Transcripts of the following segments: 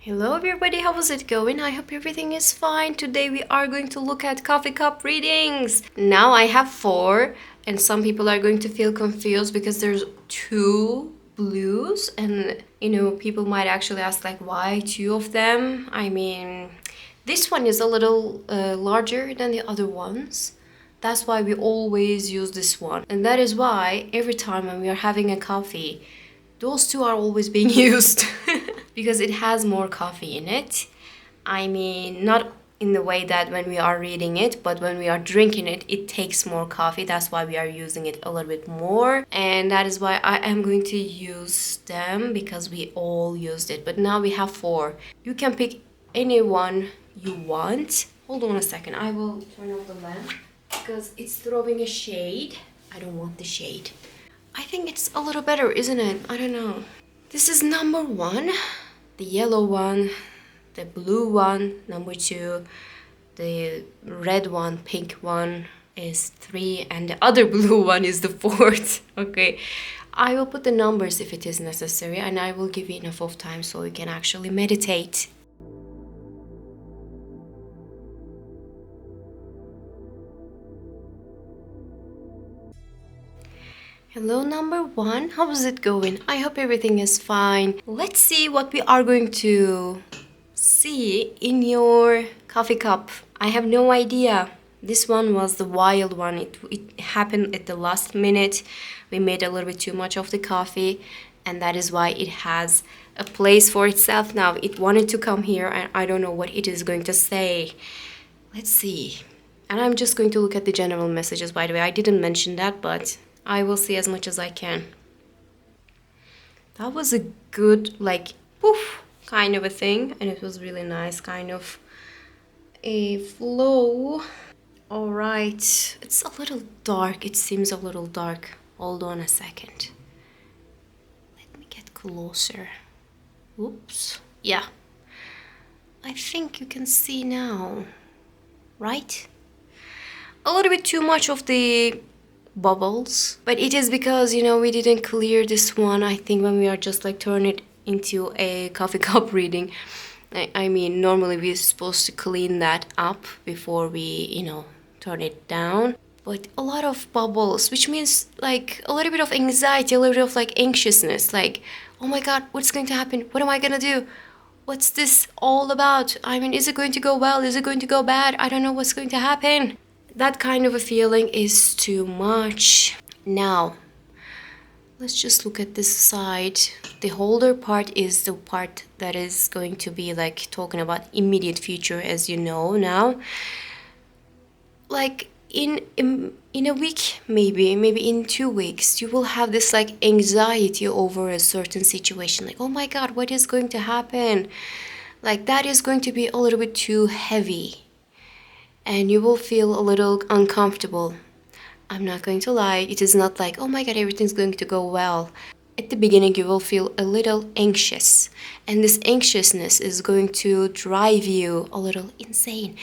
Hello everybody, how was it going? I hope everything is fine. Today we are going to look at coffee cup readings. Now I have four, and some people are going to feel confused because there's two blues, and people might actually ask like why two of them? I mean, this one is a little larger than the other ones. That's why we always use this one. And that is why every time when we are having a coffee, those two are always being used because it has more coffee in it. I mean, not in the way that when we are reading it, but when we are drinking it, it takes more coffee. That's why we are using it a little bit more. And that is why I am going to use them because we all used it. But now we have four. You can pick any one you want. Hold on a second. I will turn off the lamp because it's throwing a shade. I don't want the shade. I think it's a little better, isn't it? I don't know. This is number one, the yellow one, the blue one, number two, the red one, pink one is three, and the other blue one is the fourth. Okay, I will put the numbers if it is necessary, and I will give you enough of time so you can actually meditate. Hello number one, how is it going? I hope everything is fine. Let's see what we are going to see in your coffee cup. I have no idea. This one was the wild one. It happened at the last minute. We made a little bit too much of the coffee, and that is why it has a place for itself now. It wanted to come here, and I don't know what it is going to say. Let's see. And I'm just going to look at the general messages, by the way. I didn't mention that, but I will see as much as I can. That was a good, like, poof, kind of a thing. And it was really nice, kind of a flow. All right. It's a little dark. It seems a little dark. Hold on a second. Let me get closer. Oops. Yeah. I think you can see now. Right? A little bit too much of the bubbles, but it is because we didn't clear this one. I think when we are just like turn it into a coffee cup reading, I mean normally we're supposed to clean that up before we turn it down, but a lot of bubbles, which means like a little bit of anxiety, a little bit of like anxiousness, like, oh my god, what's going to happen, what am I gonna do, what's this all about, I mean, is it going to go well, is it going to go bad, I don't know what's going to happen. That kind of a feeling is too much. Now, let's just look at this side. The holder part is the part that is going to be like talking about immediate future, as you know now. Like in a week, maybe in 2 weeks, you will have this like anxiety over a certain situation. Like, oh my god, what is going to happen? Like that is going to be a little bit too heavy. And you will feel a little uncomfortable. I'm not going to lie, it is not like, oh my god, everything's going to go well. At the beginning, you will feel a little anxious. And this anxiousness is going to drive you a little insane.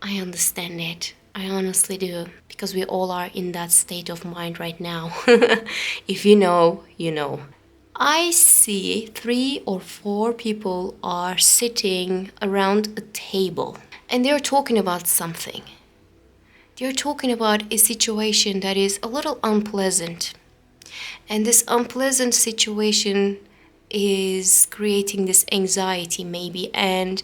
I understand it. I honestly do. Because we all are in that state of mind right now. If you know, you know. I see 3 or 4 people are sitting around a table. And they're talking about something. They're talking about a situation that is a little unpleasant. And this unpleasant situation is creating this anxiety maybe. And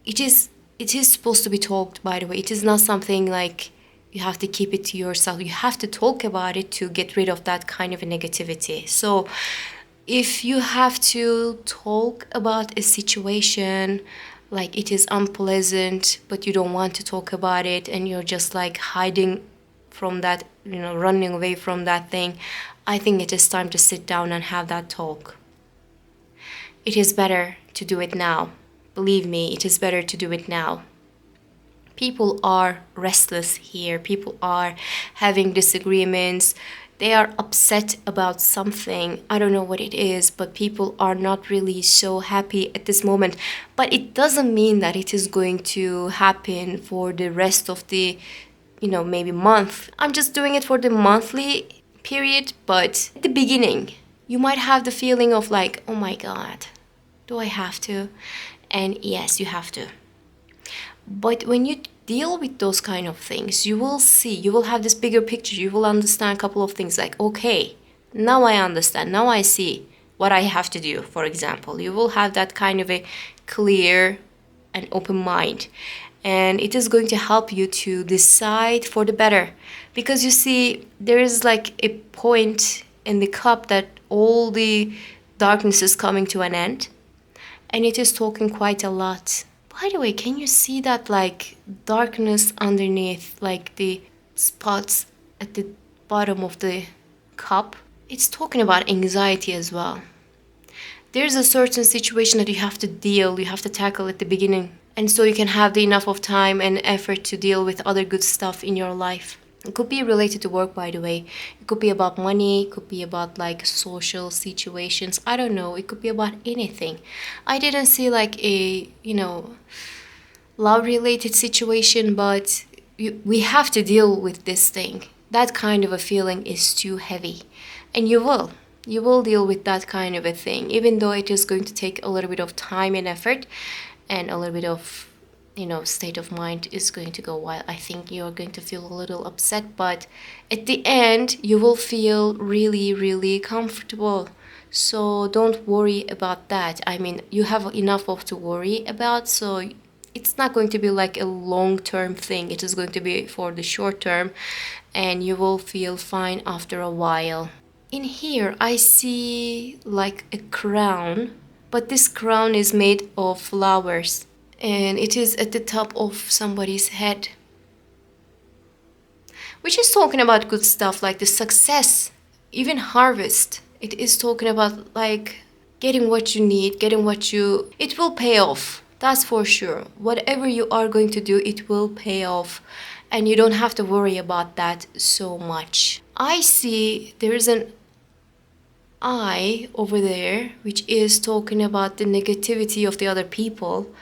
it is supposed to be talked, by the way. It is not something like you have to keep it to yourself. You have to talk about it to get rid of that kind of a negativity. So if you have to talk about a situation, like it is unpleasant, but you don't want to talk about it, and you're just like hiding from that, running away from that thing, I think it is time to sit down and have that talk. It is better to do it now. Believe me, it is better to do it now. People are restless here. People are having disagreements. They are upset about something. I don't know what it is, but people are not really so happy at this moment. But it doesn't mean that it is going to happen for the rest of the, maybe month. I'm just doing it for the monthly period, but at the beginning, you might have the feeling of like, oh my god, Do I have to? And yes, you have to. But when you deal with those kind of things, you will see, you will have this bigger picture. You will understand a couple of things like, okay, now I understand. Now I see what I have to do, for example. You will have that kind of a clear and open mind. And it is going to help you to decide for the better. Because you see, there is like a point in the cup that all the darkness is coming to an end. And it is talking quite a lot. By the way, can you see that like darkness underneath, like the spots at the bottom of the cup? It's talking about anxiety as well. There's a certain situation that you have to deal, you have to tackle at the beginning. And so you can have the enough of time and effort to deal with other good stuff in your life. It could be related to work, by the way. It could be about money. It could be about like social situations. I don't know. It could be about anything. I didn't see like a, love related situation, but we have to deal with this thing. That kind of a feeling is too heavy. And you will. You will deal with that kind of a thing, even though it is going to take a little bit of time and effort and a little bit of state of mind is going to go wild. I think you're going to feel a little upset, but at the end you will feel really, really comfortable. So don't worry about that. I mean, you have enough of to worry about, so it's not going to be like a long-term thing. It is going to be for the short term, and you will feel fine after a while. In here I see like a crown, but this crown is made of flowers. And it is at the top of somebody's head, which is talking about good stuff like the success, even harvest. It is talking about like getting what you need, it will pay off. That's for sure. Whatever you are going to do, it will pay off. And you don't have to worry about that so much. I see there is an eye over there, which is talking about the negativity of the other people.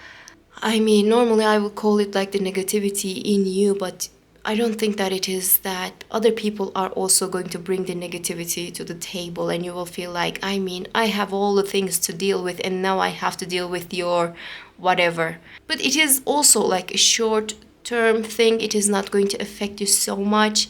I mean, normally I would call it like the negativity in you, but I don't think that it is that. Other people are also going to bring the negativity to the table, and you will feel like, I mean, I have all the things to deal with, and now I have to deal with your whatever. But it is also like a short-term thing. It is not going to affect you so much.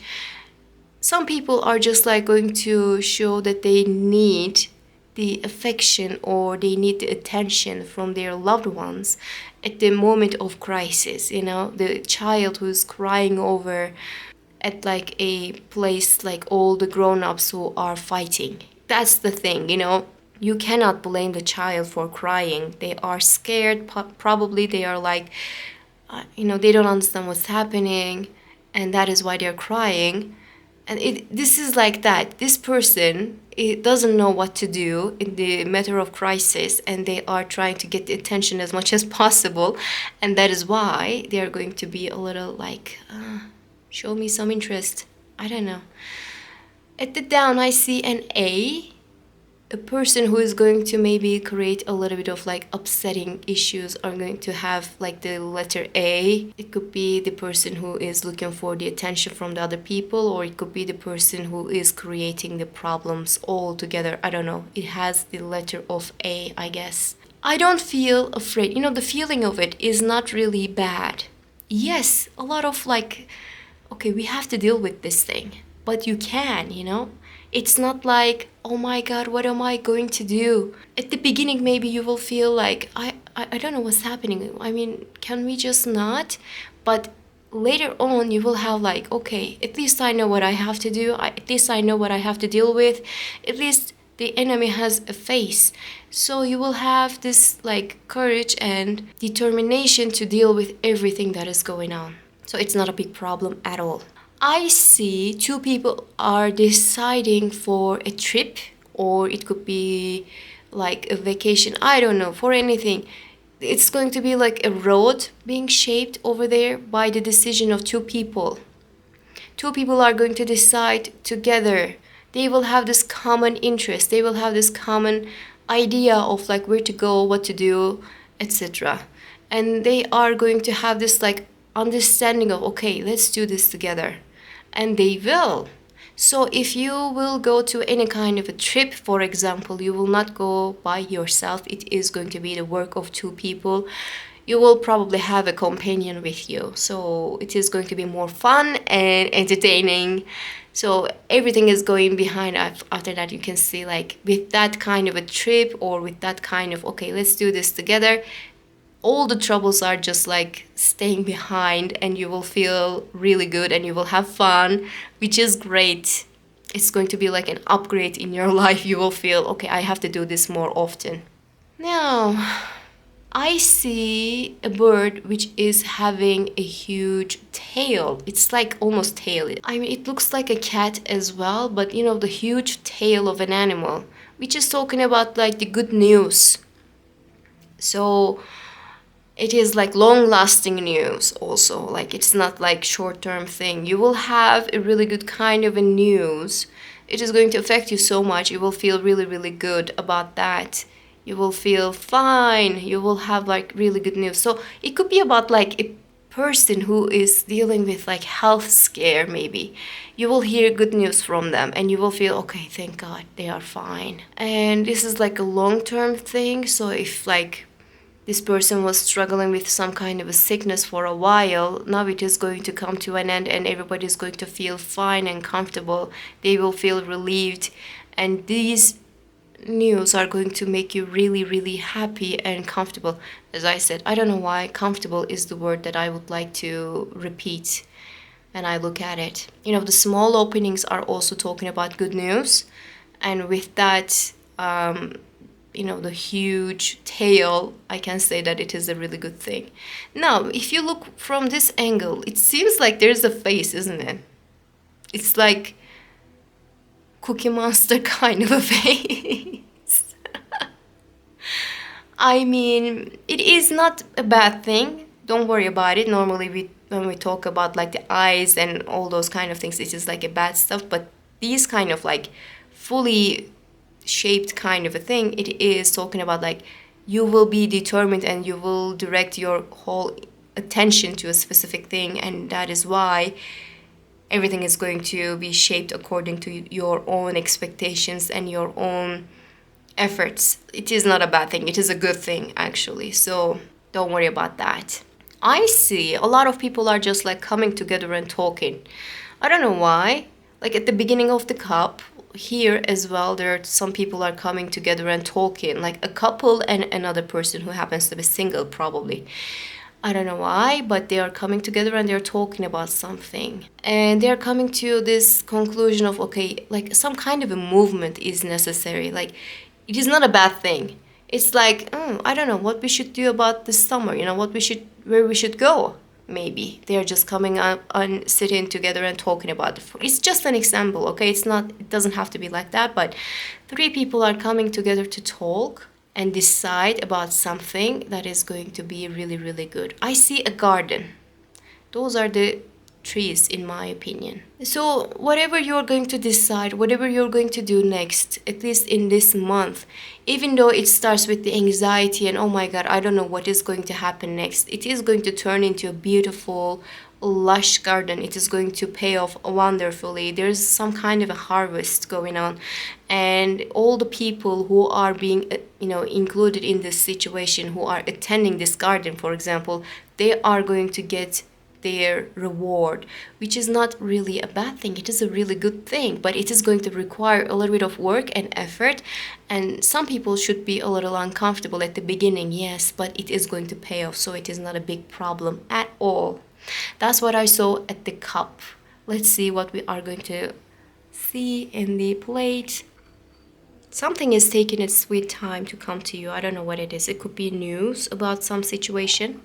Some people are just like going to show that they need the affection or they need the attention from their loved ones at the moment of crisis. The child who's crying over at like a place like all the grown-ups who are fighting. That's the thing. You cannot blame the child for crying. They are scared. Probably they are like, they don't understand what's happening, and that is why they're crying. And this is like that. This person, it doesn't know what to do in the matter of crisis, and they are trying to get the attention as much as possible. And that is why they are going to be a little like, show me some interest. I don't know. At the down, I see an A. A person who is going to maybe create a little bit of like upsetting issues are going to have like the letter A. It could be the person who is looking for the attention from the other people, or it could be the person who is creating the problems all together. I don't know. It has the letter of A, I guess. I don't feel afraid. The feeling of it is not really bad. Yes, a lot of like, okay, we have to deal with this thing, but you can. It's not like, oh my God, what am I going to do? At the beginning, maybe you will feel like, I don't know what's happening. I mean, can we just not? But later on, you will have like, okay, at least I know what I have to do. At least I know what I have to deal with. At least the enemy has a face. So you will have this like courage and determination to deal with everything that is going on. So it's not a big problem at all. I see two people are deciding for a trip, or it could be like a vacation. I don't know, for anything. It's going to be like a road being shaped over there by the decision of two people. Two people are going to decide together. They will have this common interest. They will have this common idea of like where to go, what to do, etc. And they are going to have this like understanding of, okay, let's do this together. And they will. So if you will go to any kind of a trip, for example, you will not go by yourself. It is going to be the work of two people. You will probably have a companion with you. So it is going to be more fun and entertaining. So everything is going behind. After that, you can see like with that kind of a trip, or with that kind of, okay, let's do this together, all the troubles are just like staying behind, and you will feel really good and you will have fun, which is great. It's going to be like an upgrade in your life. You will feel, okay, I have to do this more often. Now, I see a bird which is having a huge tail. It's like almost tail. I mean, it looks like a cat as well, but you know, the huge tail of an animal, which is talking about like the good news. So it is like long lasting news also, like it's not like short term thing. You will have a really good kind of a news. It is going to affect you so much. You will feel really really good about that. You will feel fine. You will have like really good news. So it could be about like a person who is dealing with like health scare. Maybe you will hear good news from them and you will feel, okay, thank god they are fine. And this is like a long term thing. So if like this person was struggling with some kind of a sickness for a while, now it is going to come to an end and everybody is going to feel fine and comfortable. They will feel relieved, and these news are going to make you really really happy and comfortable. As I said, I don't know why comfortable is the word that I would like to repeat when I look at it. You know, the small openings are also talking about good news, and with that, you know, the huge tail, I can say that it is a really good thing. Now, if you look from this angle, it seems like there's a face, isn't it? It's like Cookie Monster kind of a face. I mean, it is not a bad thing. Don't worry about it. Normally, when we talk about like the eyes and all those kind of things, it is like a bad stuff. But these kind of like fully shaped kind of a thing, it is talking about like you will be determined and you will direct your whole attention to a specific thing, and that is why everything is going to be shaped according to your own expectations and your own efforts. It is not a bad thing, it is a good thing actually, so don't worry about that. I see a lot of people are just like coming together and talking. I don't know why. Like at the beginning of the cup, here as well, there are some people are coming together and talking, like a couple and another person who happens to be single probably. I don't know why, but they are coming together and they're talking about something, and they're coming to this conclusion of, okay, like some kind of a movement is necessary. Like it is not a bad thing. It's like, I don't know what we should do about this summer, you know, where we should go. Maybe they're just coming up and sitting together and talking about it. It's just an example, okay? It doesn't have to be like that, but three people are coming together to talk and decide about something that is going to be really really good. I see a garden. Those are the trees in my opinion. So whatever you're going to decide, whatever you're going to do next, at least in this month, even though it starts with the anxiety and oh my god, I don't know what is going to happen next, it is going to turn into a beautiful lush garden. It is going to pay off wonderfully. There's some kind of a harvest going on, and all the people who are being included in this situation, who are attending this garden for example, they are going to get their reward, which is not really a bad thing. It is a really good thing, but it is going to require a little bit of work and effort, and some people should be a little uncomfortable at the beginning, yes, but it is going to pay off, so it is not a big problem at all. That's what I saw at the cup. Let's see what we are going to see in the plate. Something is taking its sweet time to come to you. I don't know what it is. It could be news about some situation.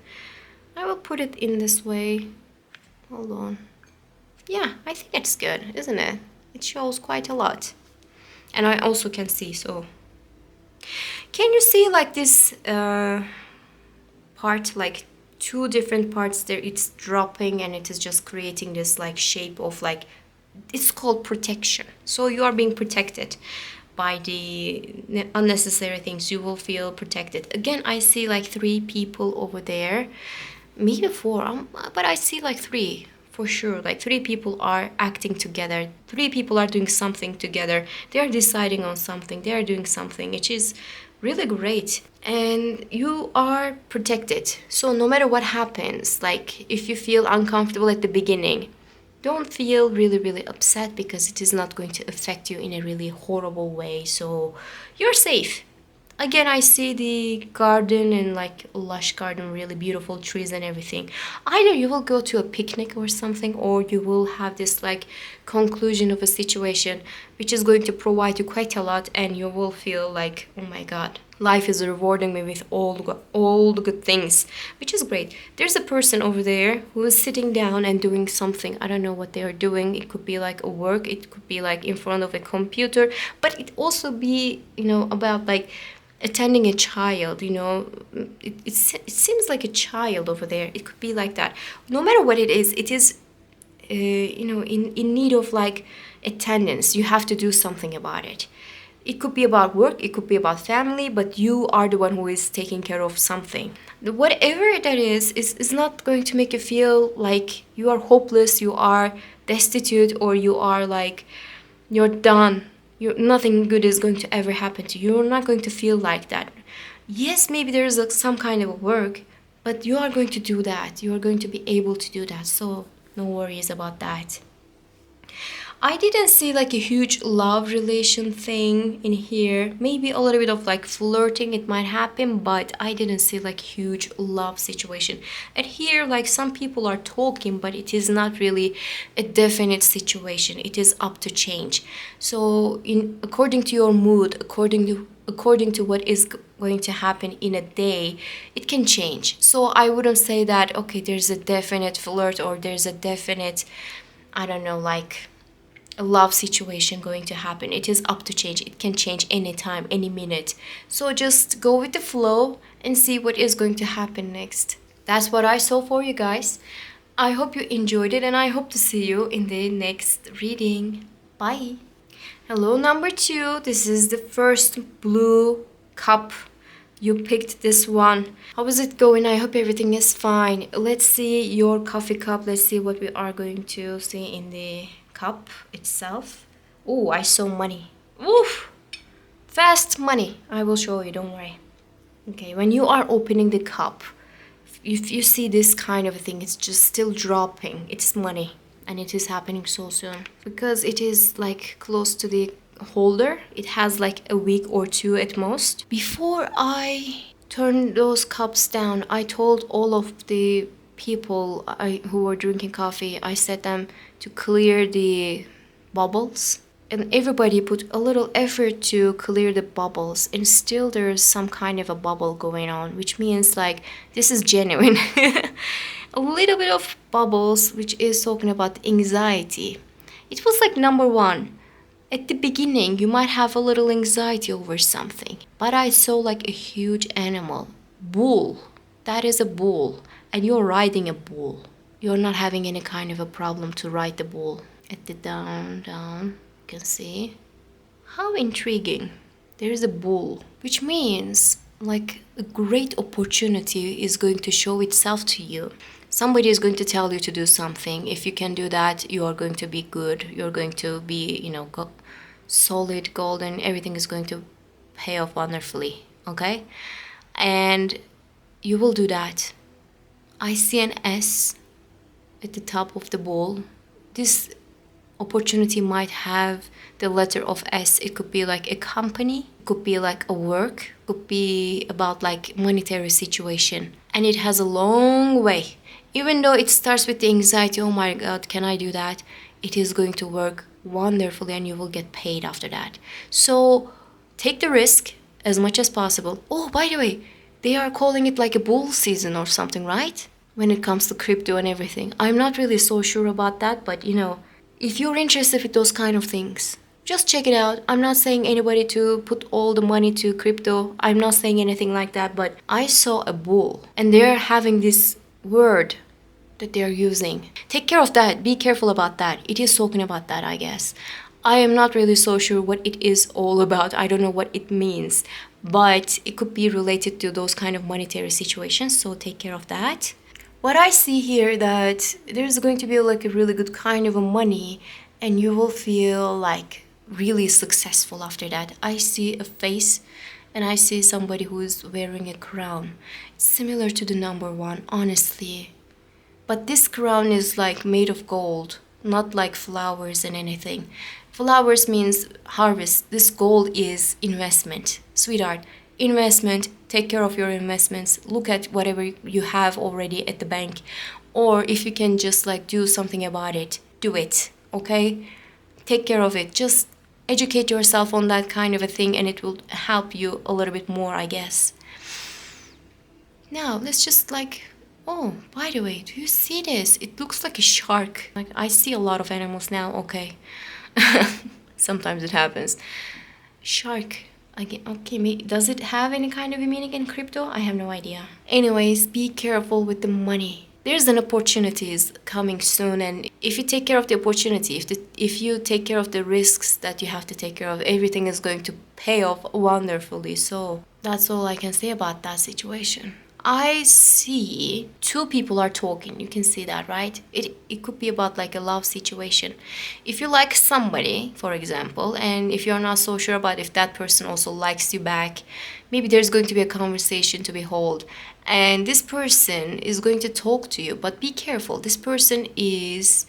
I will put it in this way. Hold on. Yeah, I think it's good, isn't it? It shows quite a lot. And I also can see, so. Can you see like this part, like two different parts there? It's dropping and it is just creating this like shape of like, it's called protection. So you are being protected by the unnecessary things. You will feel protected. Again, I see like three people over there. Maybe four, but I see like three for sure. Like, three people are acting together, three people are doing something together, they are deciding on something, they are doing something, which is really great. And you are protected. So no matter what happens, like if you feel uncomfortable at the beginning, don't feel really, really upset, because it is not going to affect you in a really horrible way. So you're safe. Again, I see the garden and like lush garden, really beautiful trees and everything. Either you will go to a picnic or something, or you will have this like conclusion of a situation which is going to provide you quite a lot, and you will feel like, oh my god, life is rewarding me with all the good things, which is great. There's a person over there who is sitting down and doing something. I don't know what they are doing. It could be like a work, it could be like in front of a computer, but it also be, about like attending a child. It seems like a child over there. It could be like that. No matter what it is in need of like attendance. You have to do something about it. It could be about work, it could be about family, but you are the one who is taking care of something. Whatever that is not going to make you feel like you are hopeless, you are destitute, or you are like, you're done. Nothing good is going to ever happen to you. You're not going to feel like that. Yes, maybe there's some kind of work, but you are going to do that. You are going to be able to do that. So no worries about that. I didn't see like a huge love relation thing in here. Maybe a little bit of like flirting, it might happen, but I didn't see like huge love situation. And here, like, some people are talking, but it is not really a definite situation. It is up to change. So according to your mood, according to what is going to happen in a day, it can change. So I wouldn't say that, okay, there's a definite flirt, or there's a definite, I don't know, like a love situation going to happen. It is up to change. It can change anytime, any minute. So just go with the flow and see what is going to happen next. That's what I saw for you guys. I hope you enjoyed it, and I hope to see you in the next reading. Bye. Hello, number 2. This is the first blue cup. You picked this one. How is it going? I hope everything is fine. Let's see your coffee cup. Let's see what we are going to see in the cup itself. Oh, I saw money. Oof! Fast money. I will show you, don't worry. Okay, when you are opening the cup, if you see this kind of a thing, it's just still dropping. It's money. And it is happening so soon. Because it is like close to the holder. It has like a week or 2 at most. Before I turned those cups down, I told all of the people who were drinking coffee, I said them to clear the bubbles. And everybody put a little effort to clear the bubbles, and still there's some kind of a bubble going on, which means like this is genuine. A little bit of bubbles, which is talking about anxiety. It was like number 1. At the beginning, you might have a little anxiety over something, but I saw like a huge animal. Bull. That is a bull. And you're riding a bull. You're not having any kind of a problem to ride the bull. At the down, you can see. How intriguing. There is a bull, which means like a great opportunity is going to show itself to you. Somebody is going to tell you to do something. If you can do that, you are going to be good. You're going to be, solid, golden. Everything is going to pay off wonderfully, okay? And you will do that. I see an S at the top of the bowl. This opportunity might have the letter of S. It could be like a company, it could be like a work, it could be about like monetary situation. And it has a long way. Even though it starts with the anxiety, oh my god, can I do that? It is going to work wonderfully, and you will get paid after that. So take the risk as much as possible. Oh, by the way, they are calling it like a bull season or something, right? When it comes to crypto and everything. I'm not really so sure about that, but if you're interested with those kind of things, just check it out. I'm not saying anybody to put all the money to crypto. I'm not saying anything like that, but I saw a bull, and they're having this word that they're using. Take care of that. Be careful about that. It is talking about that, I guess. I am not really so sure what it is all about. I don't know what it means, but it could be related to those kind of monetary situations, so take care of that. What I see here, that there's going to be like a really good kind of a money, and you will feel like really successful after that. I see a face, and I see somebody who is wearing a crown. It's similar to the number one, honestly. But this crown is like made of gold, not like flowers and anything. Flowers means harvest. This gold is investment. Sweetheart, investment. Take care of your investments. Look at whatever you have already at the bank. Or if you can just like do something about it, do it. Okay? Take care of it. Just educate yourself on that kind of a thing, and it will help you a little bit more, I guess. Now, let's just like, oh, by the way, do you see this? It looks like a shark. Like, I see a lot of animals now, okay. Sometimes it happens. Shark. Again, okay, does it have any kind of a meaning in crypto? I have no idea. Anyways, be careful with the money. There's an opportunities coming soon, and if you take care of the opportunity, if you take care of the risks that you have to take care of, everything is going to pay off wonderfully. So that's all I can say about that situation. I see two people are talking. You can see that, right? It could be about like a love situation. If you like somebody, for example, and if you're not so sure about if that person also likes you back, maybe there's going to be a conversation to be held. And this person is going to talk to you, but be careful. This person is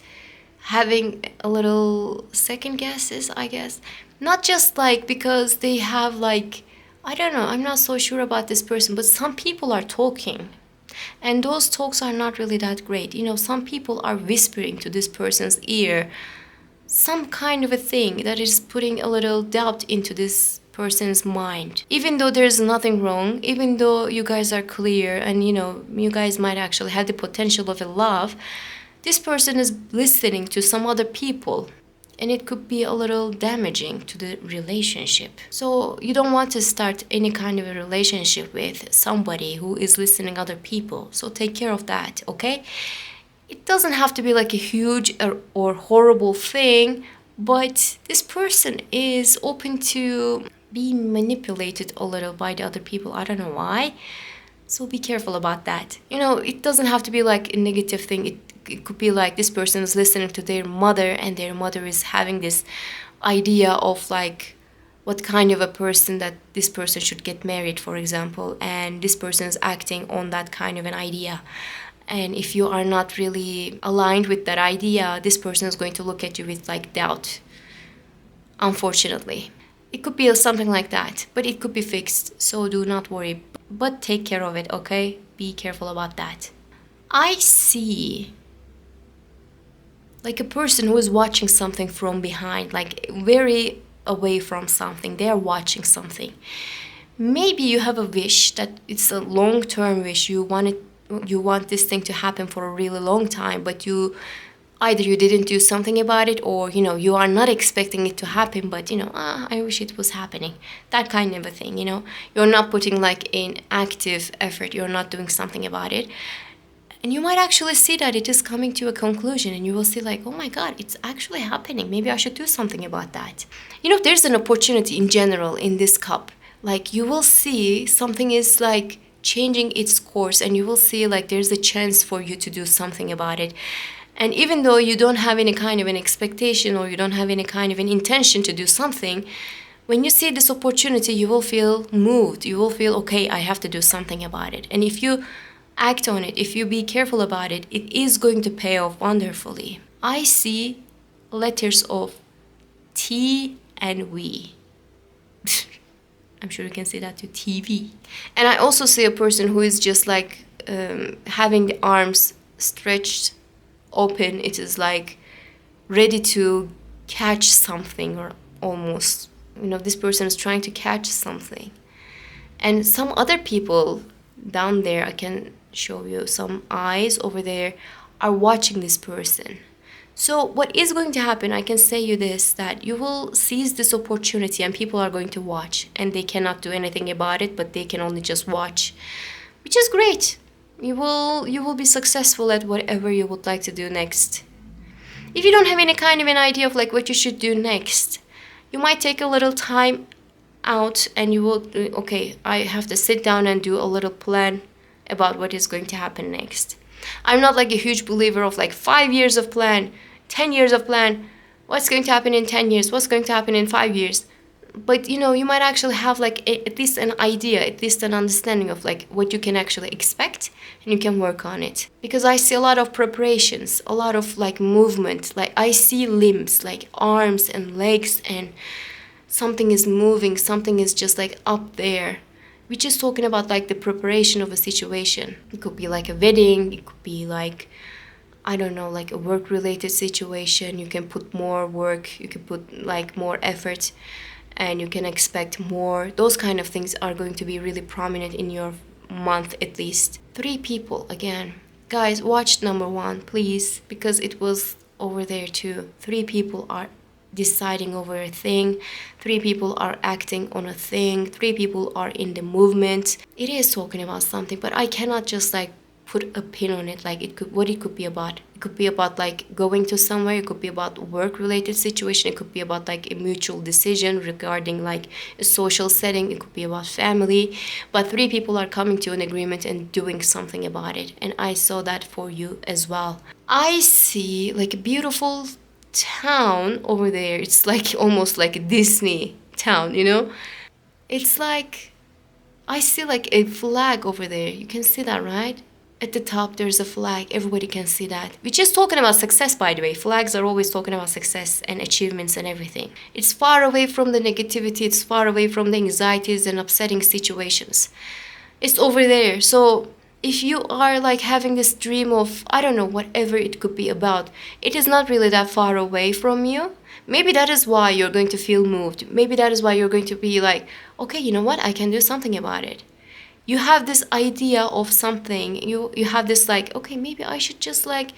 having a little second guesses, I guess. Not just like because they have like, I don't know, I'm not so sure about this person, but some people are talking. And those talks are not really that great. You know, some people are whispering to this person's ear some kind of a thing that is putting a little doubt into this person's mind. Even though there's nothing wrong, even though you guys are clear and, you know, you guys might actually have the potential of a love, this person is listening to some other people, and it could be a little damaging to the relationship. So you don't want to start any kind of a relationship with somebody who is listening other people. So take care of that, okay? It doesn't have to be like a huge or horrible thing, but this person is open to be manipulated a little by the other people. I don't know why. So be careful about that. You know, it doesn't have to be like a negative thing. It could be like this person is listening to their mother, and their mother is having this idea of like what kind of a person that this person should get married, for example, and this person is acting on that kind of an idea. And if you are not really aligned with that idea, this person is going to look at you with like doubt, unfortunately. It could be something like that, but it could be fixed, so do not worry. But take care of it, okay? Be careful about that. I see like a person who is watching something from behind, like very away from something. They are watching something. Maybe you have a wish that it's a long-term wish. You want this thing to happen for a really long time, but either you didn't do something about it, or you know, you are not expecting it to happen, but you know, I wish it was happening. That kind of a thing, you know. You're not putting like an active effort. You're not doing something about it. And you might actually see that it is coming to a conclusion, and you will see like, oh my God, it's actually happening. Maybe I should do something about that. You know, there's an opportunity in general in this cup. Like you will see something is like changing its course, and you will see like there's a chance for you to do something about it. And even though you don't have any kind of an expectation, or you don't have any kind of an intention to do something, when you see this opportunity, you will feel moved. You will feel, okay, I have to do something about it. And if you act on it, if you be careful about it, it is going to pay off wonderfully. I see letters of T and V. I'm sure you can see that too, TV. And I also see a person who is just like having the arms stretched open. It is like ready to catch something, or almost, you know, this person is trying to catch something. And some other people down there, I can show you some eyes over there, are watching this person. So what is going to happen, I can say you this, that you will seize this opportunity, and people are going to watch, and they cannot do anything about it, but they can only just watch, which is great. You will be successful at whatever you would like to do next. If you don't have any kind of an idea of like what you should do next, you might take a little time out, and you will, okay, I have to sit down and do a little plan about what is going to happen next. I'm not like a huge believer of like 5 years of plan, 10 years of plan. What's going to happen in 10 years? What's going to happen in 5 years? But you might actually have like at least an idea, at least an understanding of like what you can actually expect, and you can work on it. Because I see a lot of preparations, a lot of like movement, like I see limbs, like arms and legs, and something is moving, something is just like up there. We're just talking about like the preparation of a situation. It could be like a wedding, it could be like, I don't know, like a work related situation. You can put more work, you can put like more effort, and you can expect more. Those kind of things are going to be really prominent in your month at least. 3 people again. Guys, watch number 1, please, because it was over there too. 3 people are deciding over a thing. 3 people are acting on a thing. 3 people are in the movement. It is talking about something, but I cannot just like put a pin on it, like it could be about. It could be about like going to somewhere, it could be about work related situation, it could be about like a mutual decision regarding like a social setting, it could be about family. But 3 people are coming to an agreement and doing something about it, and I saw that for you as well. I see like a beautiful town over there. It's like almost like a Disney town, it's like I see like a flag over there. You can see that, right? At the top, there's a flag. Everybody can see that. We're just talking about success, by the way. Flags are always talking about success and achievements and everything. It's far away from the negativity. It's far away from the anxieties and upsetting situations. It's over there. So if you are like having this dream of, I don't know, whatever it could be about, it is not really that far away from you. Maybe that is why you're going to feel moved. Maybe that is why you're going to be like, okay, you know what? I can do something about it. You have this idea of something. You have this like, okay, maybe I should just like,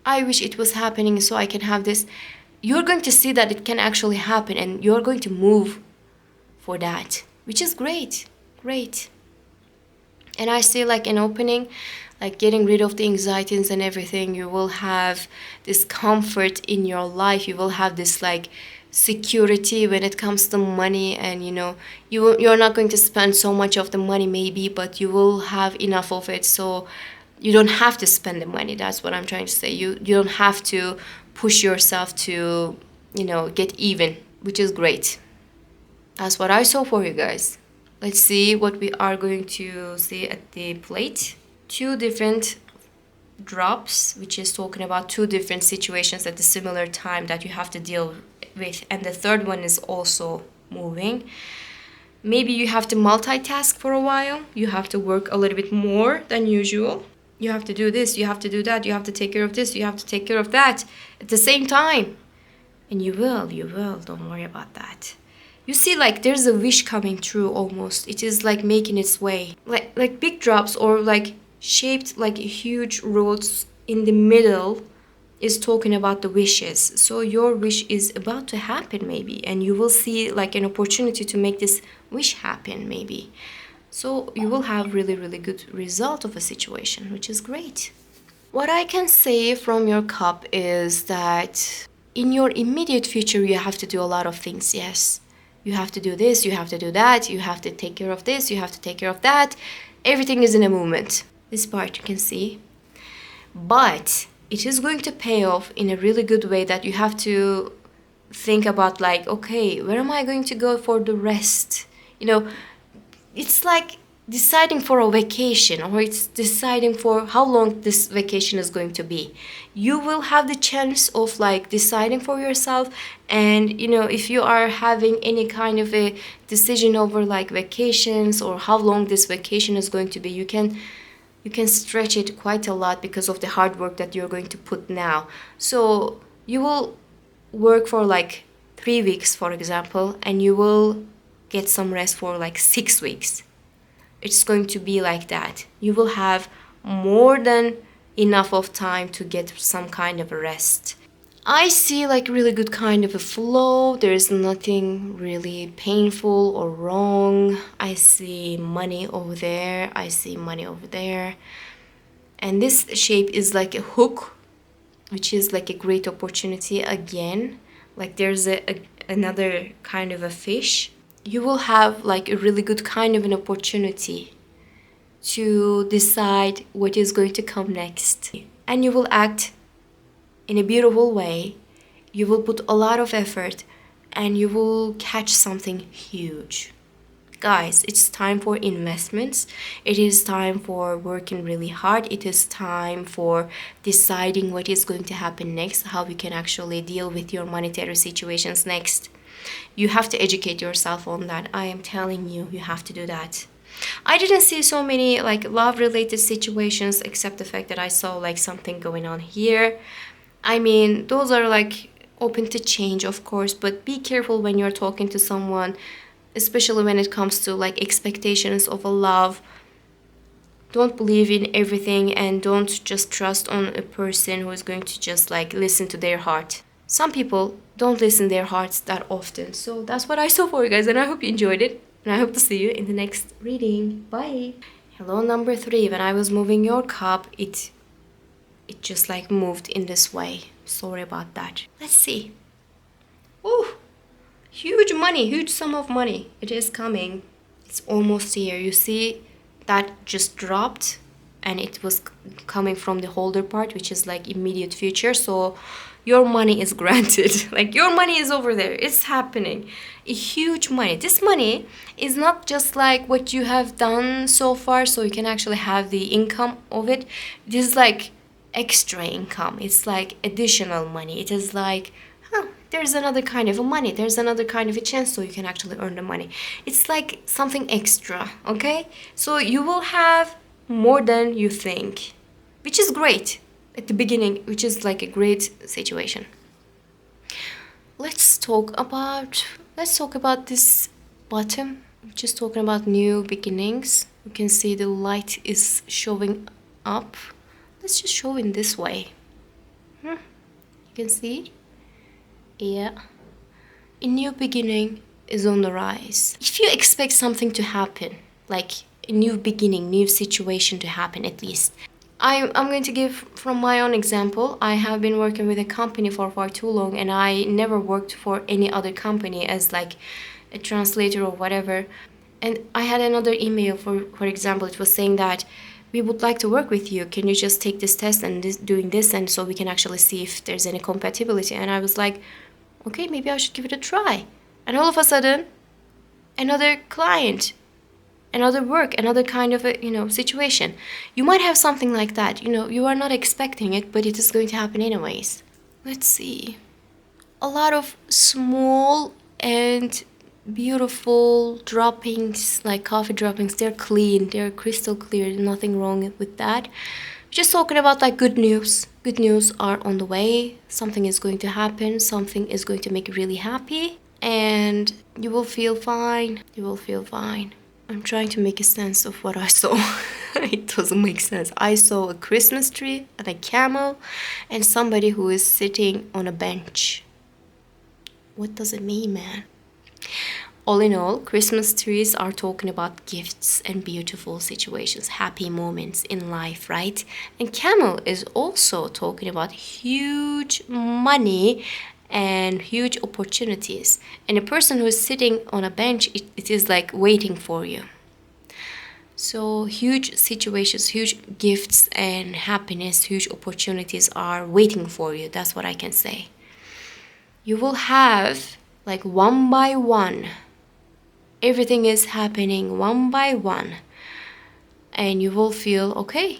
I wish it was happening so I can have this. You're going to see that it can actually happen, and you're going to move for that, which is great. Great. And I see like an opening, like getting rid of the anxieties and everything. You will have this comfort in your life. You will have this like security when it comes to money, and you're not going to spend so much of the money maybe, but you will have enough of it, so you don't have to spend the money. That's what I'm trying to say. You don't have to push yourself to get even, which is great. That's what I saw for you guys. Let's see what we are going to see at the plate. 2 different drops, which is talking about 2 different situations at the similar time that you have to deal with, and the third one is also moving. Maybe you have to multitask for a while. You have to work a little bit more than usual. You have to do this, you have to do that, you have to take care of this, you have to take care of that at the same time. And you will, don't worry about that. You see, like there's a wish coming true almost. It is like making its way. Like big drops, or like shaped like huge roads in the middle is talking about the wishes. So your wish is about to happen maybe, and you will see like an opportunity to make this wish happen maybe. So you will have really, really good result of a situation, which is great. What I can say from your cup is that in your immediate future, you have to do a lot of things, yes. You have to do this, you have to do that, you have to take care of this, you have to take care of that. Everything is in a movement. This part you can see. But it is going to pay off in a really good way, that you have to think about like, okay, where am I going to go for the rest? It's like deciding for a vacation, or it's deciding for how long this vacation is going to be. You will have the chance of like deciding for yourself, and if you are having any kind of a decision over like vacations or how long this vacation is going to be, you can stretch it quite a lot because of the hard work that you're going to put now. So you will work for like 3 weeks, for example, and you will get some rest for like 6 weeks. It's going to be like that. You will have more than enough of time to get some kind of a rest. I see like really good kind of a flow. There's nothing really painful or wrong. I see money over there. I see money over there. And this shape is like a hook, which is like a great opportunity again. Like there's another kind of a fish. You will have like a really good kind of an opportunity to decide what is going to come next. And you will act in a beautiful way. You will put a lot of effort and you will catch something huge. Guys, it's time for investments. It is time for working really hard. It is time for deciding what is going to happen next, how you can actually deal with your monetary situations next. You have to educate yourself on that. I am telling you, you have to do that. I didn't see so many like love related situations except the fact that I saw like something going on here. I mean, those are like open to change, of course, but be careful when you're talking to someone, especially when it comes to like expectations of a love. Don't believe in everything and don't just trust on a person who is going to just like listen to their heart. Some people don't listen their hearts that often. So that's what I saw for you guys, and I hope you enjoyed it. And I hope to see you in the next reading. Bye. Hello, number 3. When I was moving your cup, it just like moved in this way. Sorry about that. Let's see. Ooh, huge money, huge sum of money. It is coming. It's almost here. You see that just dropped and it was coming from the holder part, which is like immediate future. So your money is granted. Like your money is over there. It's happening. A huge money. This money is not just like what you have done so far, so you can actually have the income of it. This is like extra income. It's like additional money. It is like, there's another kind of a money. There's another kind of a chance, so you can actually earn the money. It's like something extra, okay? So you will have more than you think, which is great at the beginning, which is like a great situation. Let's talk about this bottom. Just talking about new beginnings. You can see the light is showing up. Let's just show in this way. You can see? Yeah. A new beginning is on the rise. If you expect something to happen, like a new beginning, new situation to happen at least. I'm going to give from my own example. I have been working with a company for far too long, and I never worked for any other company as like a translator or whatever. And I had another email, for example, it was saying that we would like to work with you. Can you just take this test and doing this, and so we can actually see if there's any compatibility. And I was like, okay, maybe I should give it a try. And all of a sudden, another client, another work, another kind of a situation. You might have something like that. You are not expecting it, but it is going to happen anyways. Let's see. A lot of small and beautiful droppings, like coffee droppings. They're clean, they're crystal clear, nothing wrong with that. Just talking about like good news. Good news are on the way. Something is going to happen. Something is going to make you really happy, and you will feel fine. You will feel fine. I'm trying to make a sense of what I saw. It doesn't make sense. I saw a Christmas tree and a camel and somebody who is sitting on a bench. What does it mean, man? All in all, Christmas trees are talking about gifts and beautiful situations, happy moments in life, right? And camel is also talking about huge money and huge opportunities. And a person who is sitting on a bench, it is like waiting for you. So huge situations, huge gifts and happiness, huge opportunities are waiting for you. That's what I can say. You will have like one by one. Everything is happening one by one. And you will feel, okay,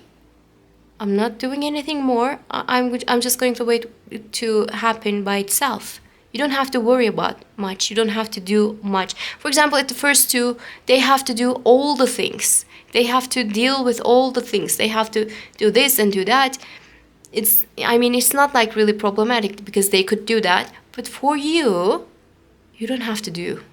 I'm not doing anything more. I'm just going to wait it to happen by itself. You don't have to worry about much. You don't have to do much. For example, at the first two, they have to do all the things. They have to deal with all the things. They have to do this and do that. It's not like really problematic because they could do that. But for you, you don't have to do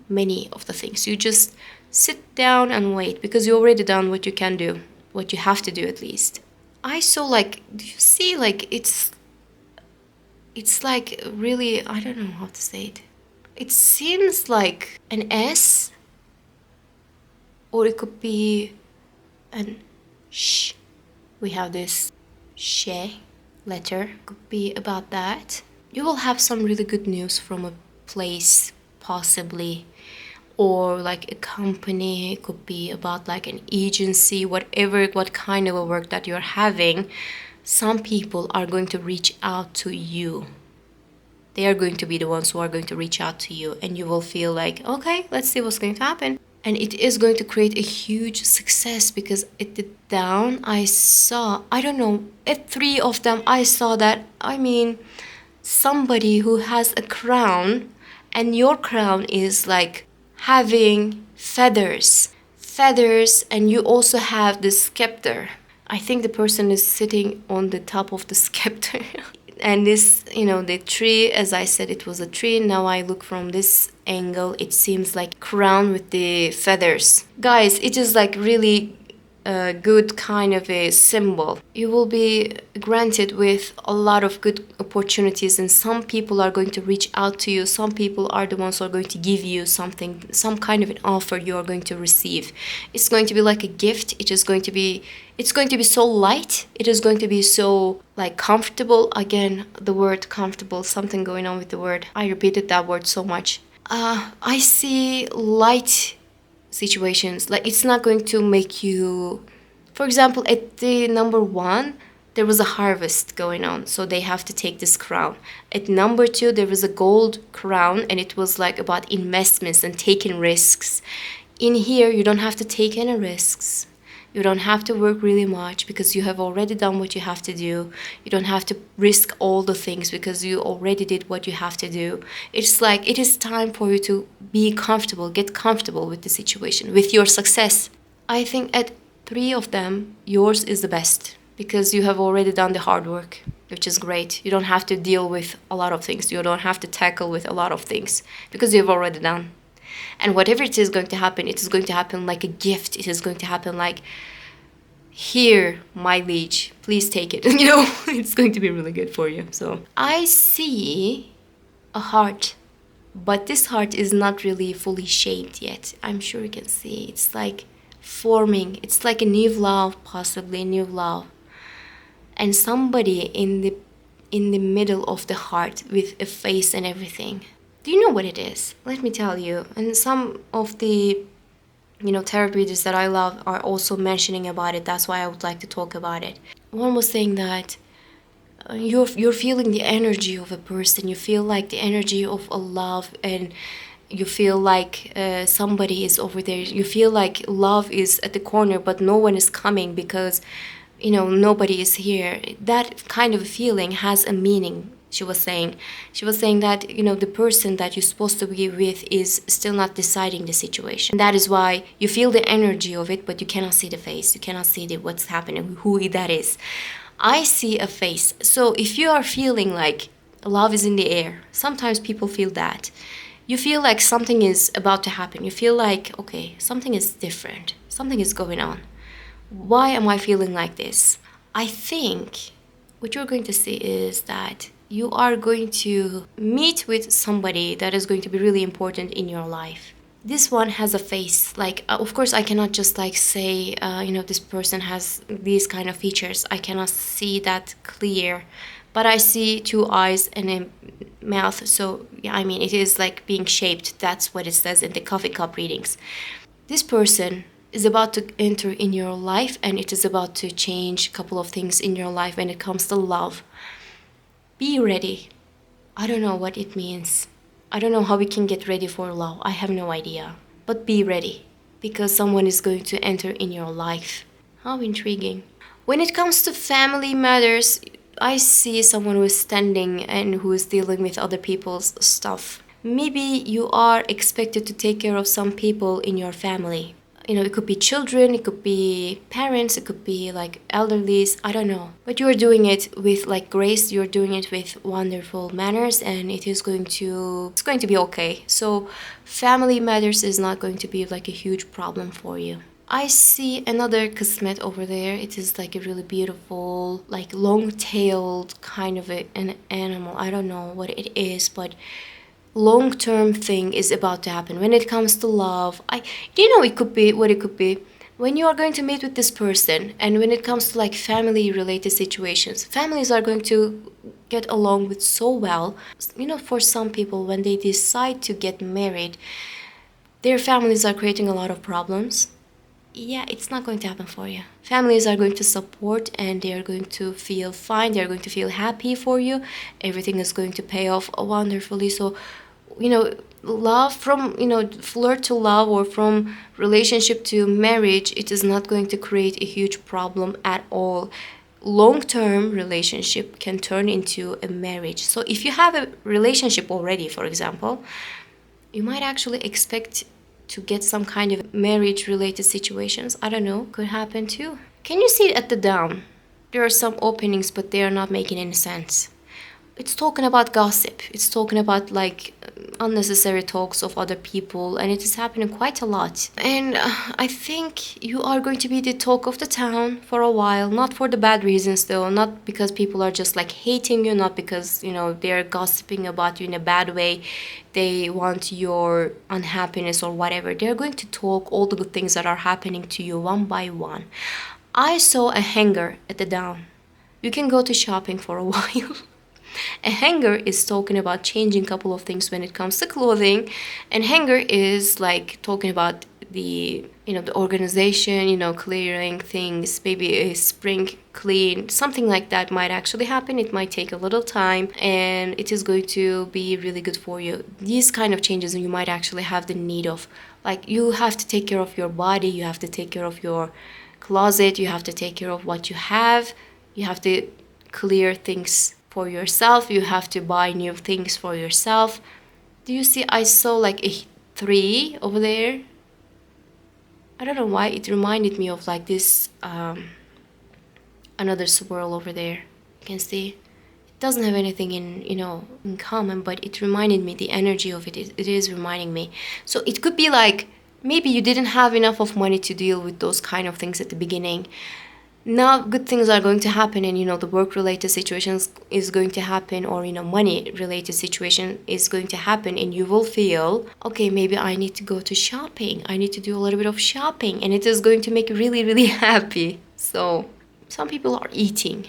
many of the things. You just sit down and wait because you already done what you can do, what you have to do at least. I saw like, do you see like it's like really, I don't know how to say it. It seems like an S, or it could be an sh. We have this she letter. Could be about that. You will have some really good news from a place, possibly or like a company. It could be about like an agency, whatever, what kind of a work that you're having. Some people are going to reach out to you. They are going to be the ones who are going to reach out to you, and you will feel like, okay, let's see what's going to happen. And it is going to create a huge success, because at the down I saw, I don't know, at three of them I saw that, I mean, somebody who has a crown, and your crown is like having feathers, and you also have the scepter. I think the person is sitting on the top of the scepter. And this, the tree, as I said, it was a tree. Now I look from this angle, it seems like crown with the feathers. Guys, it is like really a good kind of a symbol. You will be granted with a lot of good opportunities, and some people are going to reach out to you. Some people are the ones who are going to give you something, some kind of an offer you are going to receive. It's going to be like a gift. It's going to be so light. It is going to be so like comfortable. Again, the word comfortable, something going on with the word. I repeated that word so much. I see light situations. Like, it's not going to make you, for example, at the number one, there was a harvest going on, so they have to take this crown. At number two, there was a gold crown, and it was like about investments and taking risks. In here, you don't have to take any risks. You don't have to work really much, because you have already done what you have to do. You don't have to risk all the things, because you already did what you have to do. It's like, it is time for you to be comfortable, get comfortable with the situation, with your success. I think at three of them, yours is the best, because you have already done the hard work, which is great. You don't have to deal with a lot of things. You don't have to tackle with a lot of things, because you've already done. And whatever it is going to happen, it is going to happen like a gift. It is going to happen like, here, my liege, please take it. It's going to be really good for you. So I see a heart, but this heart is not really fully shaped yet. I'm sure you can see. It's like forming. It's like a new love, possibly a new love. And somebody in the middle of the heart with a face and everything. Do you know what it is? Let me tell you. And some of the therapists that I love are also mentioning about it. That's why I would like to talk about it. One was saying that you're feeling the energy of a person. You feel like the energy of a love, and you feel like somebody is over there. You feel like love is at the corner, but no one is coming, because nobody is here. That kind of feeling has a meaning. She was saying that the person that you're supposed to be with is still not deciding the situation. That is why you feel the energy of it, but you cannot see the face. You cannot see what's happening, who that is. I see a face. So if you are feeling like love is in the air, sometimes people feel that. You feel like something is about to happen. You feel like, okay, something is different. Something is going on. Why am I feeling like this? I think what you're going to see is that you are going to meet with somebody that is going to be really important in your life. This one has a face. Like, of course, I cannot just like say, this person has these kind of features. I cannot see that clear. But I see two eyes and a mouth. So, yeah, I mean, it is like being shaped. That's what it says in the coffee cup readings. This person is about to enter in your life, and it is about to change a couple of things in your life when it comes to love. Be ready. I don't know what it means. I don't know how we can get ready for love. I have no idea. But be ready, because someone is going to enter in your life. How intriguing. When it comes to family matters, I see someone who is standing and who is dealing with other people's stuff. Maybe you are expected to take care of some people in your family. It could be children, it could be parents, it could be like elderlies, I don't know. But you're doing it with like grace, you're doing it with wonderful manners, and it's going to be okay. So family matters is not going to be like a huge problem for you. I see another kismet over there. It is like a really beautiful, like long-tailed kind of an animal. I don't know what it is, but long-term thing is about to happen. When it comes to love, it could be what it could be. When you are going to meet with this person, and when it comes to like family-related situations, families are going to get along with so well. For some people, when they decide to get married, Their families are creating a lot of problems. Yeah, it's not going to happen for you. Families are going to support and they are going to feel fine. They are going to feel happy for you. Everything is going to pay off wonderfully. So, love from, flirt to love or from relationship to marriage, it is not going to create a huge problem at all. Long-term relationship can turn into a marriage. So if you have a relationship already, for example, you might actually expect to get some kind of marriage related situations. I don't know, could happen too. Can you see it at the down? There are some openings, but they are not making any sense. It's talking about gossip. It's talking about like unnecessary talks of other people, and it is happening quite a lot. And I think you are going to be the talk of the town for a while, not for the bad reasons though, not because people are just like hating you, not because they're gossiping about you in a bad way. They want your unhappiness or whatever. They're going to talk all the good things that are happening to you one by one. I saw a hanger at the down. You can go to shopping for a while. A hanger is talking about changing a couple of things when it comes to clothing, and hanger is like talking about the organization, clearing things, maybe a spring clean, something like that might actually happen. It might take a little time and it is going to be really good for you. These kind of changes you might actually have the need of. Like, you have to take care of your body, you have to take care of your closet, you have to take care of what you have, you have to clear things for yourself, you have to buy new things for yourself. Do you see, I saw like a 3 over there. I don't know why it reminded me of like this another swirl over there. You can see it doesn't have anything in common, but it reminded me, the energy of it is reminding me. So it could be like maybe you didn't have enough of money to deal with those kind of things at the beginning. Now good things are going to happen, and the work related situations is going to happen, or money related situation is going to happen, and you will feel, okay, maybe I need to go to shopping, I need to do a little bit of shopping, and it is going to make you really, really happy. So some people are eating.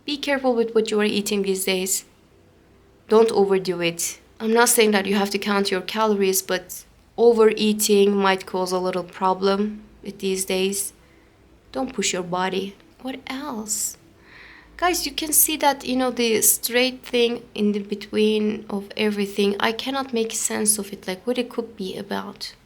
Be careful with what you are eating these days. Don't overdo it. I'm not saying that you have to count your calories, but overeating might cause a little problem with these days. Don't push your body. What else? Guys, you can see that, the straight thing in the between of everything. I cannot make sense of it, like what it could be about.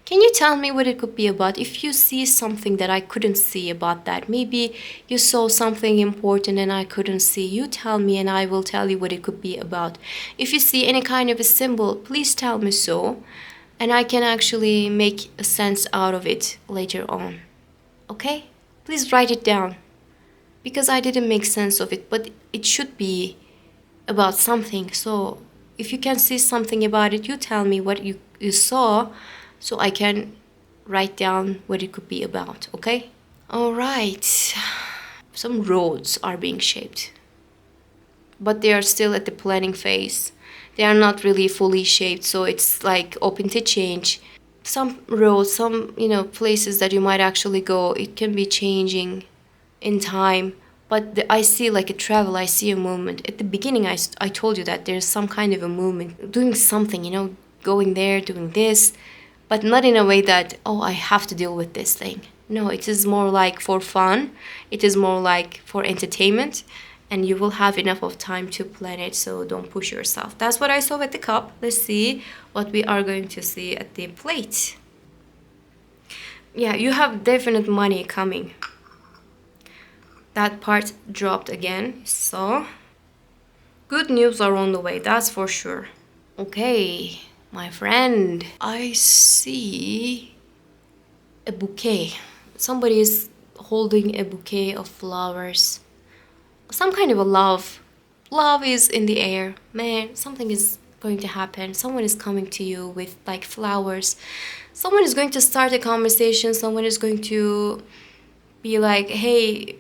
Can you tell me what it could be about? If you see something that I couldn't see about that, maybe you saw something important and I couldn't see, you tell me and I will tell you what it could be about. If you see any kind of a symbol, please tell me so, and I can actually make a sense out of it later on. Okay? Please write it down, because I didn't make sense of it, but it should be about something. So if you can see something about it, you tell me what you saw, so I can write down what it could be about, okay? All right. Some roads are being shaped, but they are still at the planning phase. They are not really fully shaped, so it's like open to change. Some roads, some places that you might actually go, it can be changing in time, but I see like a travel, I see a movement. At the beginning I told you that there's some kind of a movement, doing something, going there, doing this, but not in a way that, oh, I have to deal with this thing. No, it is more like for fun, it is more like for entertainment, and you will have enough of time to plan it, so don't push yourself. That's what I saw at the cup. Let's see what we are going to see at the plate. Yeah, you have definite money coming. That part dropped again, so good news are on the way, that's for sure. Okay, my friend, I see a bouquet. Somebody is holding a bouquet of flowers. Some kind of a love. Love is in the air. Man, something is going to happen. Someone is coming to you with like flowers. Someone is going to start a conversation. Someone is going to be like, hey,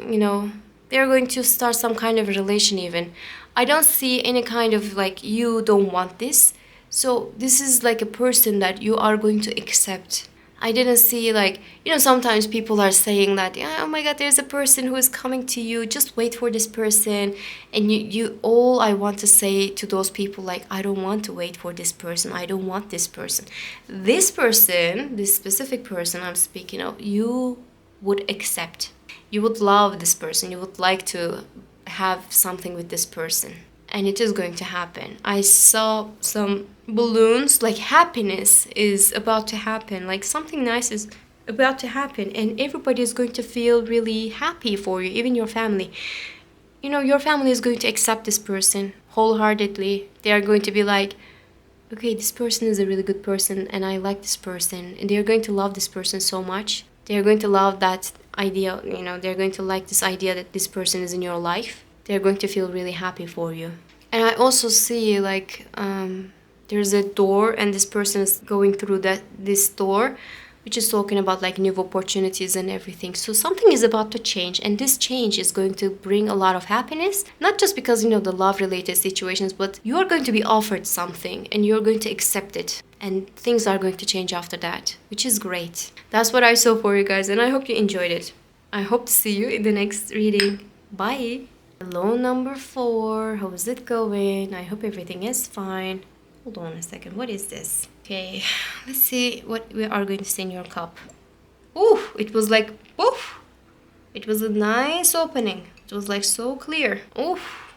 they're going to start some kind of a relation even. I don't see any kind of like, you don't want this. So this is like a person that you are going to accept. I didn't see like, sometimes people are saying that, yeah, oh my God, there's a person who is coming to you. Just wait for this person. And all I want to say to those people, like, I don't want to wait for this person. I don't want this person. This person, this specific person I'm speaking of, you would accept. You would love this person. You would like to have something with this person. And it is going to happen. I saw some balloons, like happiness is about to happen, like something nice is about to happen, and everybody is going to feel really happy for you, even your family. Your family is going to accept this person wholeheartedly. They are going to be like, okay, this person is a really good person, and I like this person, and they're going to love this person so much. They're going to love that idea, they're going to like this idea that this person is in your life. They're going to feel really happy for you. And I also see like there's a door, and this person is going through this door, which is talking about like new opportunities and everything. So something is about to change, and this change is going to bring a lot of happiness, not just because the love related situations, but you are going to be offered something and you're going to accept it, and things are going to change after that, which is great. That's what I saw for you guys, and I hope you enjoyed it. I hope to see you in the next reading. Bye. Hello, number 4. How is it going? I hope everything is fine. Hold on a second. What is this? Okay, let's see what we are going to see in your cup. Ooh, it was like, oof. It was a nice opening. It was like so clear. Oof.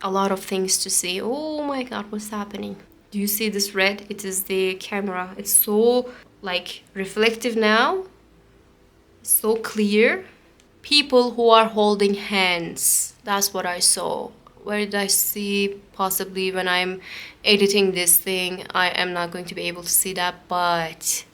A lot of things to see. Oh my God, what's happening? Do you see this red? It is the camera. It's so like reflective now. It's so clear. People who are holding hands. That's what I saw. Where did I see? Possibly when I'm editing this thing, I am not going to be able to see that, but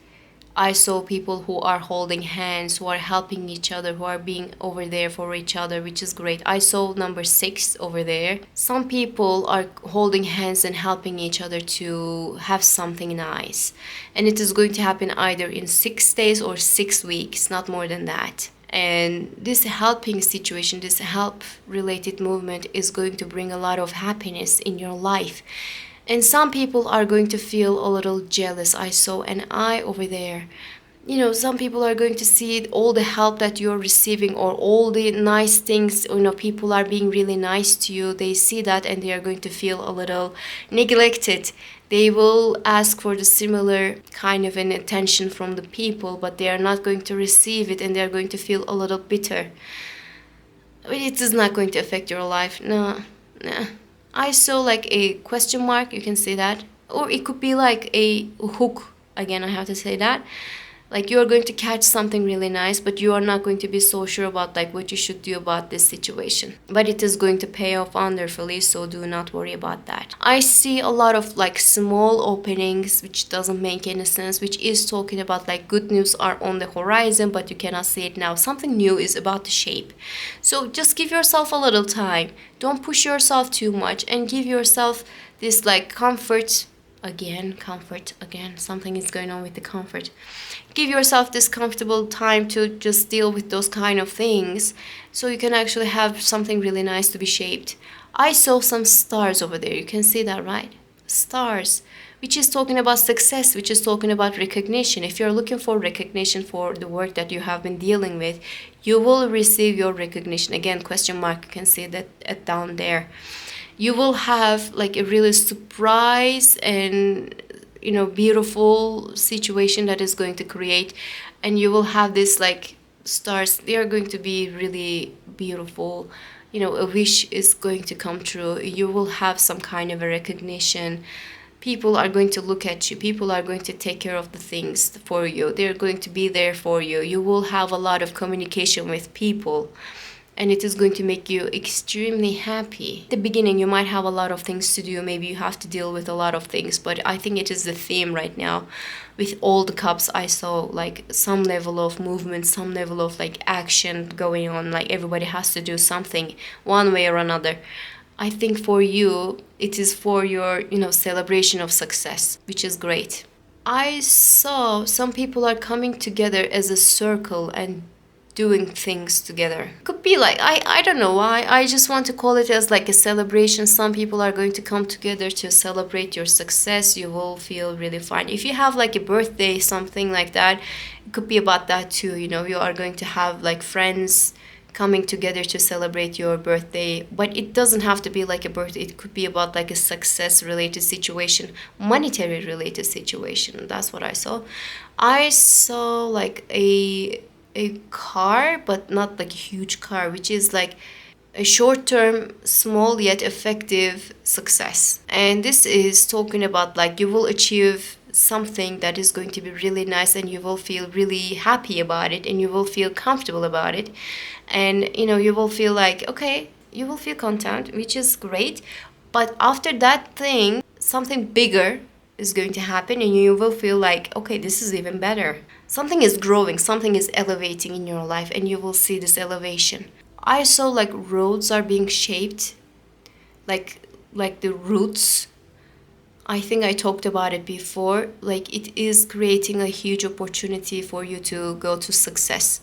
I saw people who are holding hands, who are helping each other, who are being over there for each other, which is great. I saw number 6 over there. Some people are holding hands and helping each other to have something nice. And it is going to happen either in 6 days or 6 weeks, not more than that. And this helping situation, this help related movement is going to bring a lot of happiness in your life. And some people are going to feel a little jealous. I saw an eye over there. Some people are going to see all the help that you're receiving, or all the nice things, people are being really nice to you. They see that and they are going to feel a little neglected. They will ask for the similar kind of an attention from the people, but they are not going to receive it, and they are going to feel a little bitter. It is not going to affect your life. No. I saw like a question mark, you can see that. Or it could be like a hook. Again, I have to say that. Like you're going to catch something really nice, but you are not going to be so sure about like what you should do about this situation. But it is going to pay off wonderfully, so do not worry about that. I see a lot of like small openings, which doesn't make any sense, which is talking about like good news are on the horizon, but you cannot see it now. Something new is about to shape. So just give yourself a little time. Don't push yourself too much, and give yourself this like comfort again, something is going on with the comfort. Give yourself this comfortable time to just deal with those kind of things, so you can actually have something really nice to be shaped. I saw some stars over there. You can see that, right? Stars, which is talking about success, which is talking about recognition. If you're looking for recognition for the work that you have been dealing with, you will receive your recognition. Again, question mark, you can see that down there. You will have like a really surprise and beautiful situation that is going to create, and you will have this like stars. They are going to be really beautiful. A wish is going to come true. You will have some kind of a recognition. People are going to look at you. People are going to take care of the things for you. They're going to be there for you. You will have a lot of communication with people, and it is going to make you extremely happy. At the beginning, you might have a lot of things to do. Maybe you have to deal with a lot of things, but I think it is the theme right now. With all the cups, I saw like some level of movement, some level of like action going on. Like everybody has to do something one way or another. I think for you, it is for your, celebration of success, which is great. I saw some people are coming together as a circle and doing things together. Could be like, I don't know why, I just want to call it as like a celebration. Some people are going to come together to celebrate your success. You will feel really fine. If you have like a birthday, something like that, it could be about that too. You know, you are going to have like friends coming together to celebrate your birthday, but it doesn't have to be like a birthday. It could be about like a success related situation, monetary related situation. That's what I saw. I saw like a car, but not like a huge car, which is like a short-term, small yet effective success. And this is talking about like you will achieve something that is going to be really nice, and you will feel really happy about it, and you will feel comfortable about it, and you know, you will feel like, okay, you will feel content, which is great. But after that thing, something bigger is going to happen, and you will feel like, okay, this is even better. Something is growing, something is elevating in your life, and you will see this elevation. I saw like roads are being shaped, like the roots. I think I talked about it before. Like, it is creating a huge opportunity for you to go to success.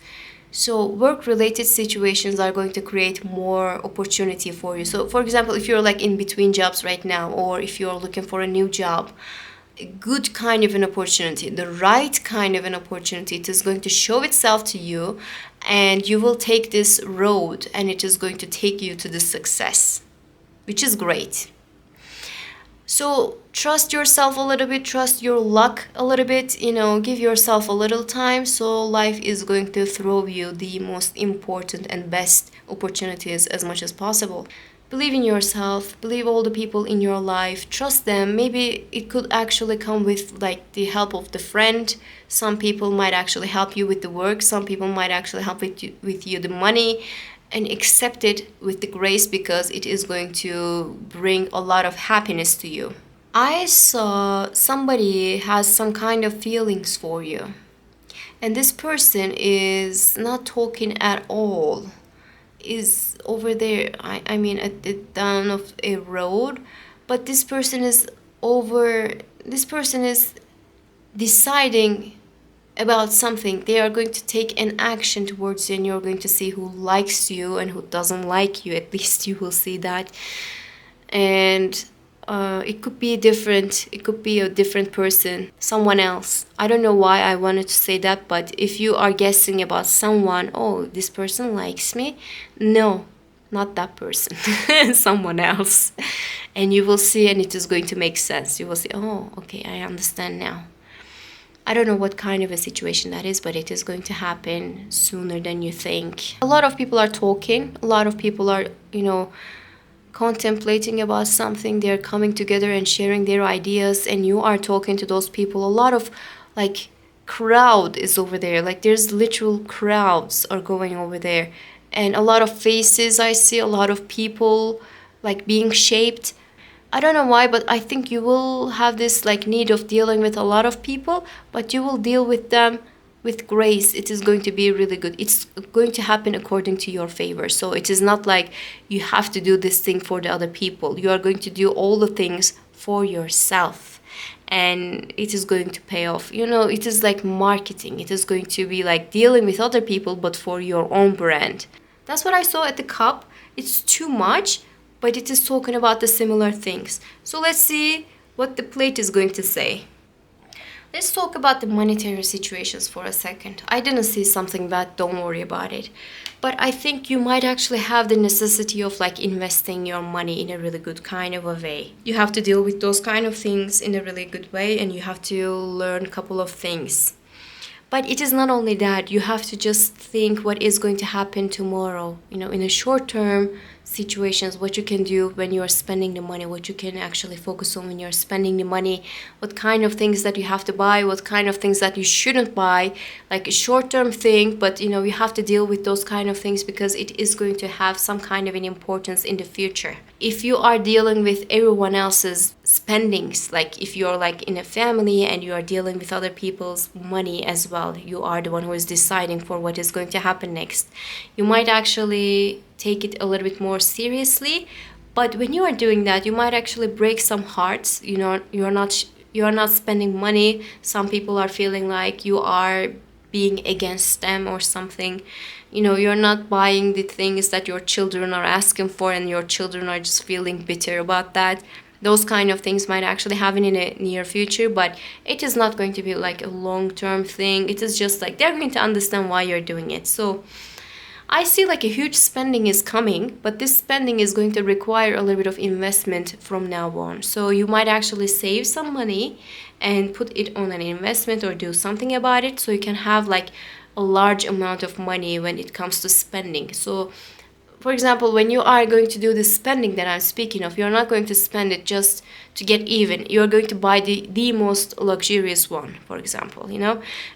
So work related situations are going to create more opportunity for you. So for example, if you're like in between jobs right now, or if you're looking for a new job, a good kind of an opportunity, the right kind of an opportunity, it is going to show itself to you, and you will take this road, and it is going to take you to the success, which is great. So trust yourself a little bit, trust your luck a little bit, you know, give yourself a little time. So life is going to throw you the most important and best opportunities as much as possible. Believe in yourself, believe all the people in your life, trust them. Maybe it could actually come with like the help of the friend. Some people might actually help you with the work, some people might actually help with you the money, and accept it with the grace, because it is going to bring a lot of happiness to you. I saw somebody has some kind of feelings for you, and this person is not talking at all, is over there, I mean at the down of a road, but this person is deciding about something. They are going to take an action towards you, and you're going to see who likes you and who doesn't like you. At least you will see that. And it could be different. It could be a different person, someone else. I don't know why I wanted to say that, but if you are guessing about someone, oh, this person likes me, no, not that person, someone else. And you will see, and it is going to make sense. You will see, oh, okay, I understand now. I don't know what kind of a situation that is, but it is going to happen sooner than you think. A lot of people are talking. A lot of people are, you know, contemplating about something. They're coming together and sharing their ideas, and you are talking to those people. A lot of like crowd is over there. Like, there's literal crowds are going over there, and a lot of faces I see, a lot of people like being shaped. I don't know why, but I think you will have this like need of dealing with a lot of people, but you will deal with them with grace. It is going to be really good. It's going to happen according to your favor. So it is not like you have to do this thing for the other people. You are going to do all the things for yourself, and it is going to pay off. You know, it is like marketing. It is going to be like dealing with other people, but for your own brand. That's what I saw at the cup. It's too much, but it is talking about the similar things. So let's see what the plate is going to say. Let's talk about the monetary situations for a second. I didn't see something bad, don't worry about it. But I think you might actually have the necessity of like investing your money in a really good kind of a way. You have to deal with those kind of things in a really good way, and you have to learn a couple of things. But it is not only that, you have to just think what is going to happen tomorrow. You know, in a short term situations, what you can do when you are spending the money, what you can actually focus on when you're spending the money, what kind of things that you have to buy, what kind of things that you shouldn't buy, like a short-term thing, but you know, you have to deal with those kind of things because it is going to have some kind of an importance in the future. If you are dealing with everyone else's spendings, like if you're like in a family and you are dealing with other people's money as well, you are the one who is deciding for what is going to happen next. You might actually take it a little bit more seriously, but when you are doing that, you might actually break some hearts. You are not spending money. Some people are feeling like you are being against them or something. You're not buying the things that your children are asking for, and your children are just feeling bitter about that. Those kind of things might actually happen in a near future, but it is not going to be like a long-term thing. It is just like they're going to understand why you're doing it. So I see like a huge spending is coming, but this spending is going to require a little bit of investment from now on. So you might actually save some money and put it on an investment or do something about it, so you can have like a large amount of money when it comes to spending. So for example, when you are going to do the spending that I'm speaking of, you're not going to spend it just to get even. You're going to buy the most luxurious one, for example.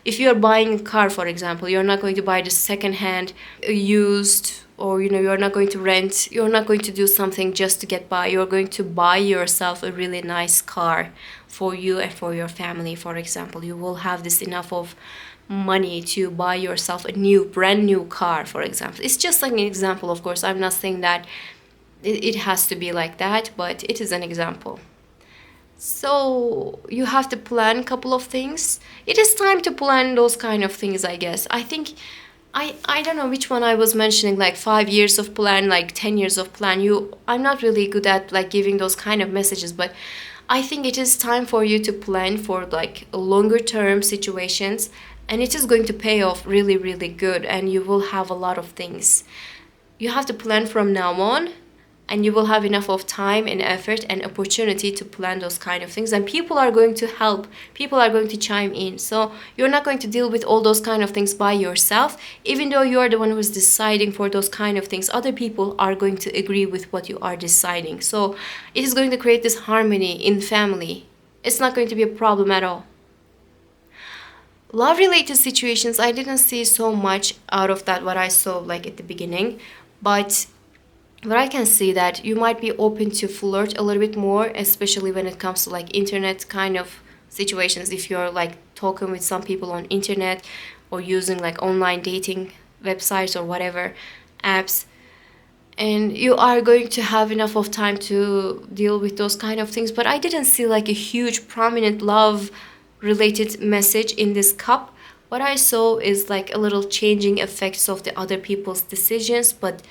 If you're buying a car, for example, you're not going to buy the second hand, used, or you're not going to rent. You're not going to do something just to get by. You're going to buy yourself a really nice car for you and for your family, for example. You will have this enough of money to buy yourself a brand new car, for example. It's just like an example, of course. I'm not saying that it has to be like that, but it is an example. So you have to plan a couple of things. It is time to plan those kind of things, I guess. I think I don't know which one I was mentioning, like 5 years of plan, like 10 years of plan. I'm not really good at like giving those kind of messages, but I think it is time for you to plan for like longer term situations, and it is going to pay off really, really good, and you will have a lot of things. You have to plan from now on, and you will have enough of time and effort and opportunity to plan those kind of things, and people are going to help. People are going to chime in. So you're not going to deal with all those kind of things by yourself. Even though you're the one who's deciding for those kind of things, other people are going to agree with what you are deciding. So it is going to create this harmony in family. It's not going to be a problem at all. Love related situations, I didn't see so much out of that what I saw like at the beginning, but I can see that you might be open to flirt a little bit more, especially when it comes to like internet kind of situations. If you're like talking with some people on internet or using like online dating websites or whatever apps, and you are going to have enough of time to deal with those kind of things. But I didn't see like a huge prominent love related message in this cup. What I saw is like a little changing effects of the other people's decisions, but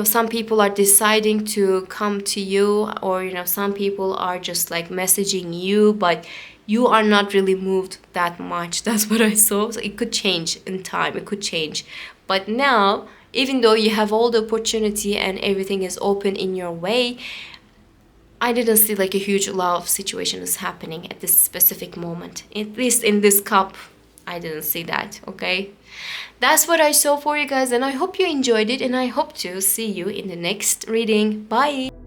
some people are deciding to come to you, or some people are just like messaging you, but you are not really moved that much. That's what I saw. So it could change in time, it could change. But now, even though you have all the opportunity and everything is open in your way, I didn't see like a huge love situation is happening at this specific moment. At least in this cup, I didn't see that, okay? That's what I saw for you guys, and I hope you enjoyed it, and I hope to see you in the next reading. Bye!